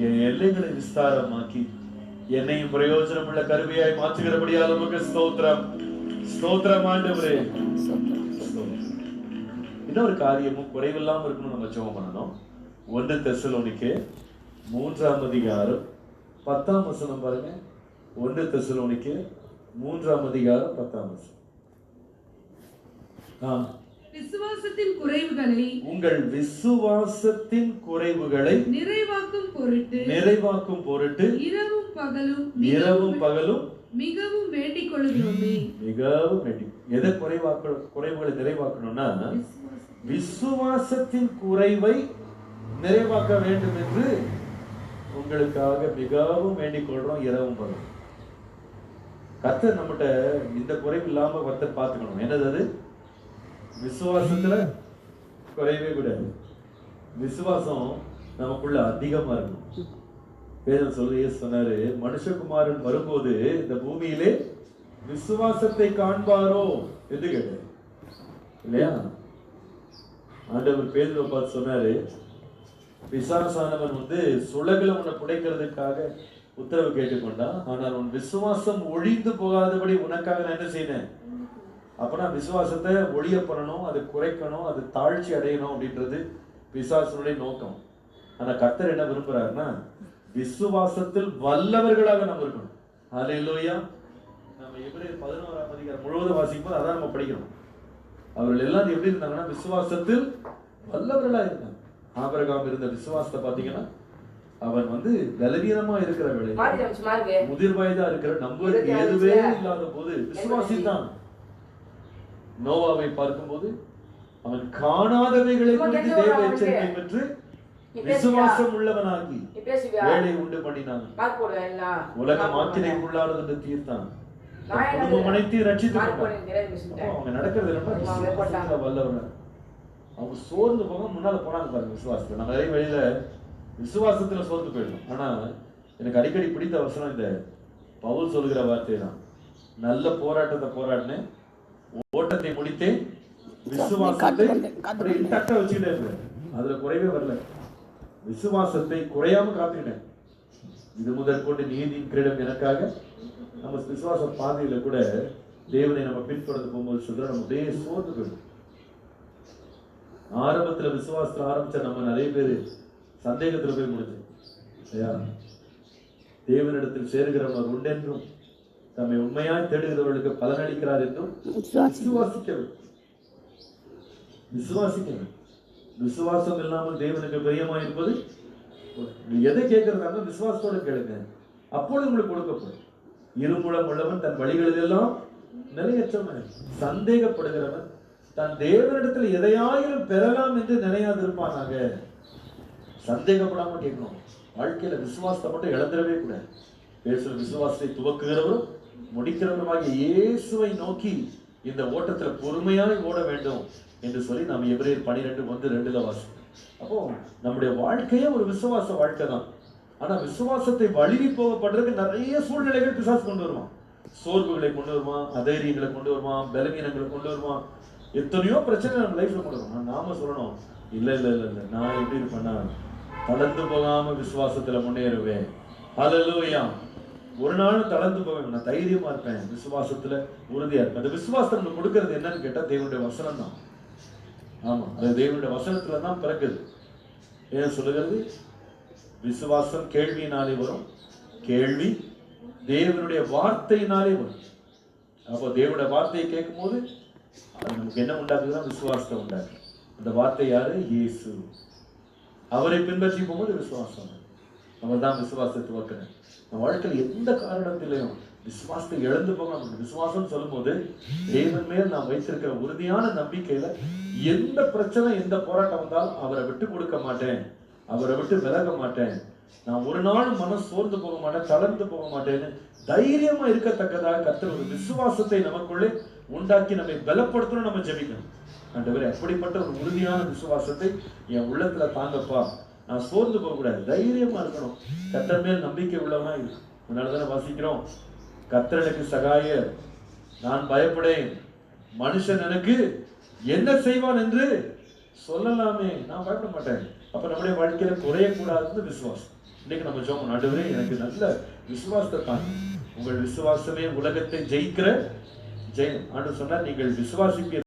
என் எல்லைகளை விஸ்தாரமாக்கி என்னையும் பிரயோஜனம் உள்ள கருவியாய் மாற்றுகிறபடியால் உமக்கு ஸ்தோத்திரம். ஸ்தோத்திரம் ஆண்டவரே. இன்னொரு காரியமும் குறைவில்லாம இருக்கணும், நம்ம ஜெபம் பண்ணணும். 1 தெசலோனிக்கே 3ஆம் அதிகாரம் 10ஆம் வசனம் பாருங்க. 1 தெசலோனிக்கே 3ஆம் அதிகாரம் 10ஆம் வசனம். விசுவாசத்தின் குறைவுகளை, உங்கள் விசுவாசத்தின் குறைவுகளை நிறைவாக்கும் பொருட்டு இரவும் பகலும் மிகவும் வேண்டிக் கொள்கிறோமே. மிகவும் வேண்டி எதை குறைவுகளை நிறைவாக்கணும்னா விசுவாசத்தின் குறைவை நிறைவாக்க வேண்டும் என்று உங்களுக்காக மிகவும் வேண்டிக் கொள்றோம். இரவும் பகலும் கர்த்தர் நம்மகிட்ட இந்த குறைவு இல்லாம கர்த்தர் பார்த்துக்கணும். என்னது அது? விசுவாசத்துல குறைவே கூடாது. விசுவாசம் நமக்குள்ள அதிகமா இருக்கும். வேதம் சொன்னாரு, மனுஷகுமாரன் வரும்போது இந்த பூமியிலே விசுவாசத்தை காண்பாரோ என்று கேட்டாரு இல்லையா? ஆண்டவர் பேதுருவை பார்த்து சொன்னாரு, பிசாசானவன் சுலகில உன்னை புடைக்கிறதுக்காக உத்தரவு கேட்டுக்கொண்டான், ஆனால் உன் விசுவாசம் ஒழிந்து போகாதபடி உனக்காக நான் என்ன செய்யணும்? அப்பனா விசுவாசத்தை ஒழிய பண்ணணும், அது குறைக்கணும், அது தாழ்ச்சி அடையணும் அப்படின்றது பிசாசனுடைய நோக்கம். ஆனா கர்த்தர் என்ன விரும்புறாருன்னா விசுவாசத்தில் வல்லவர்களாக நம்ம இருக்கணும். ஹல்லேலூயா. நம்ம எபிரேயர் 11ஆம் அதிகாரம் முழுவதும் வாசிக்கும்போது அதான் நம்ம படிக்கிறோம். அவர்கள் எல்லாம் எப்படி இருந்தாங்கன்னா விசுவாசத்தில் வல்லவர்களா இருந்தாங்க. ஆபிரகாம் இருந்த விசுவாசத்தை பாத்தீங்கன்னா அவன் பலவீனமா இருக்கிற வேலை, முதிர் வயதா இருக்கிற நம்பருக்கு எதுவே இல்லாத போது விசுவாசித்தான். நோவாவை பார்க்கும்போது அவன் காணாதவைகளை குறித்து தேவ எச்சரிக்கை பெற்று விசுவாசம் உள்ளவனாகி வேலை உண்டு பண்ணினான். உலகம் ஆக்கினைக்குள்ளானது என்று தீர்த்தான். குடும்பம் அனைத்தையும் ரட்சித்துக் கொண்டான். அவங்க நடக்கிறது வல்லவன். அவங்க சோர்ந்து போக முன்னால போனாங்க பாருங்க விசுவாசத்துல. நம்ம நிறைய வழியில விசுவாசத்துல சோர்ந்து போயிடும். ஆனா எனக்கு அடிக்கடி பிடித்த வசனம் இந்த பவுல் சொல்கிற வார்த்தை தான். நல்ல போராட்டத்தை போராடினேன், ஓட்டத்தை முடித்தேன், விசுவாசத்தை தக்க வச்சுக்கிட்டே இருந்தேன். அதுல குறைவே வரல. விசுவாசத்தை குறையாம காத்துக்கிட்டேன். இது முதற்கொண்டு நீதியின் கிரீடம் எனக்காக. நம்ம விசுவாச பாதையில கூட தேவனை நம்ம பின்தொடர்ந்து போகும்போது சொல்ற நம்ம அப்படியே சோர்ந்து போயிடும். ஆரம்பத்துல விசுவாசத்துல ஆரம்பிச்ச நம்ம நிறைய பேர் சந்தேகத்துல போய் முடிஞ்சோம். தேவனிடத்தில் சேருகிறவன் உண்டென்றும் தம்மை உண்மையாய் தேடுகிறவர்களுக்கு பலனளிக்கிறார் என்றும் விசுவாசிக்கணும். விசுவாசம் இல்லாமல் தேவனுக்கு பிரியமா இருப்பது. எதை கேட்கறதாங்க விசுவாசத்தோட கேளுங்க, அப்பொழுது உங்களுக்கு கொடுக்கப்படும். இருமுழம் உள்ளவன் தன் வழிகளிலெல்லாம் நிலையற்றவன், சந்தேகப்படுகிறவன் தன் தேவனிடத்துல எதையாயிரம் பெறலாம் என்று நினையாதிருப்பானாக. சந்தேகப்படாம கேட்கணும். வாழ்க்கையில விசுவாசத்தை மட்டும் இழந்துடவே கூடாது. பேசுற விசுவாசத்தை துவக்குகிறவரும் முடிக்கிறவருமாகிய இயேசுவை நோக்கி இந்த ஓட்டத்துல பொறுமையாய் ஓட வேண்டும் என்று சொல்லி நாம் எபிரேயர் 12:1-2 வாசிக்கிறோம். அப்போ நம்முடைய வாழ்க்கையே ஒரு விசுவாச வாழ்க்கை தான். ஆனா விசுவாசத்தை வழுவி போகப்படுறதுக்கு நிறைய சூழ்நிலைகள் பிசாசு கொண்டு வருவான். சோர்வுகளை கொண்டு வருவான், அதைரியங்களை கொண்டு வருவான், பலவீனங்களை கொண்டு வருவான், எத்தனையோ பிரச்சனை நம்ம லைஃப்ல கொண்டு வருவான். நாம சொல்லணும், இல்ல இல்ல இல்ல இல்ல நான் எப்படி இருப்பேன்னா தளர்ந்து போகாம விசுவாசத்துல முன்னேறுவேன். ஹல்லேலூயா. ஒரு நாள் தளர்ந்து போவேன், நான் தைரியமா இருப்பேன், விசுவாசத்துல உறுதியா இருப்பேன். அந்த விசுவாசத்தை நம்ம கொடுக்கறது என்னன்னு கேட்டா தேவனுடைய வசனம் தான். ஆமா, அது தேவனுடைய வசனத்துல தான் பிறக்குது. ஏன் சொல்லுகிறது? விசுவாசம் கேள்வியினாலே வரும், கேள்வி தேவனுடைய வார்த்தையினாலே வரும். அப்போ தேவனுடைய வார்த்தையை கேட்கும் போது அது நமக்கு என்ன உண்டாக்குதுன்னா விசுவாசத்தை உண்டாக்கு. அந்த வார்த்தை யாரு? இயேசு. அவரை பின்பற்றி போகும்போது விசுவாசம். நம்ம தான் விசுவாசத்தை துவக்கணும். நம்ம வாழ்க்கையில் எந்த காரணத்திலையும் விசுவாசத்தை இழந்து போக விசுவாசம் சொல்லும் போது தேவன் மேல் நான் வைத்திருக்கிற உறுதியான நம்பிக்கையில எந்த பிரச்சனை எந்த போராட்டம் வந்தாலும் அவரை விட்டு கொடுக்க மாட்டேன், அவரை விட்டு விலக மாட்டேன், நான் ஒரு நாள் மனம் சோர்ந்து போக மாட்டேன், தளர்ந்து போக மாட்டேன்னு தைரியமா இருக்கத்தக்கதாக கர்த்தர் ஒரு விசுவாசத்தை நமக்குள்ளே உண்டாக்கி நம்மை பலப்படுத்தணும். நம்ம ஜெபிக்கணும். ஆண்டவரே, அப்படிப்பட்ட ஒரு உறுதியான விசுவாசத்தை என் உள்ளத்துல தாங்கப்பா, நான் சோர்ந்து போக கூடாது, தைரியமா இருக்கணும், கர்த்தர் மேல் நம்பிக்கை உள்ளவனா இருக்கு. அதனாலதானே வாசிக்கிறோம், கர்த்தர் எனக்கு சகாயர், நான் பயப்படேன், மனுஷன் எனக்கு என்ன செய்வான் என்று சொல்லலாமே, நான் பயப்பட மாட்டேன். அப்ப நம்முடைய வாழ்க்கையில குறையக்கூடாதுன்னு விசுவாசம். இன்னைக்கு நம்ம ஜெபம், ஆண்டவரே எனக்கு நல்ல விசுவாசத்தை தாங்க. உங்கள் விசுவாசமே உலகத்தை ஜெயிக்கிற ஜெயம். ஆண்டவர் சொன்னார், நீங்கள் விசுவாசிப்பீர்கள்.